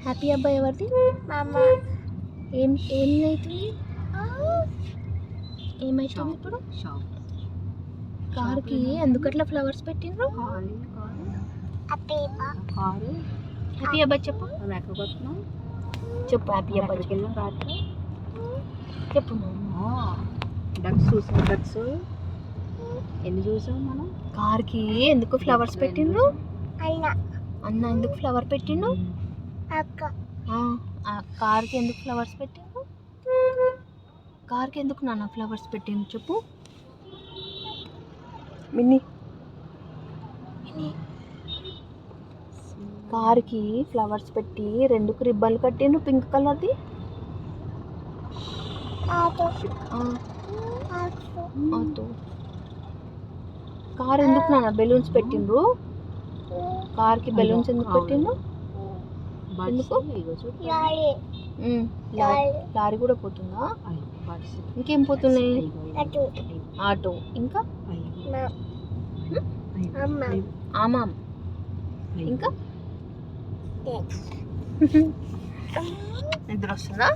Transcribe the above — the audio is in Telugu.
హ్యాపీ అబ్బాయి ఎవరిది? ఏమైతుంది? ఏమైతుంది ఇప్పుడు? కార్కి ఎందుకట్లా ఫ్లవర్స్ పెట్టిండ్రు? హ్యాపీ అబ్బాయి చెప్పు. చెప్పు హ్యాపీ అబ్బాయి చెప్పు. డక్స్ చూసాం. డక్స్ ఎన్ని చూసాం మనం? కార్కి ఎందుకు ఫ్లవర్స్ పెట్టిండ్రు? అన్న ఎందుకు ఫ్లవర్ పెట్టిండు? కార్కి ఎందుకు ఫ్లవర్స్ పెట్టిండు? కార్కి ఎందుకు నాన్న ఫ్లవర్స్ పెట్టిండు చెప్పు. మిన్ని కార్కి ఫ్లవర్స్ పెట్టి 2 రిబ్బన్లు కట్టిండ్రు పింక్ కలర్ది. కార్ ఎందుకు నాన్న బెలూన్స్ పెట్టిండ్రు? కార్కి బెలూన్స్ ఎందుకు పెట్టిండ్రు? ఎందుకు? లారీ కూడా పోతుందా? ఇంకేం పోతున్నాయి? ఆటో, ఇంకా ఆమాం, ఇంకా నిద్ర వస్తుందా?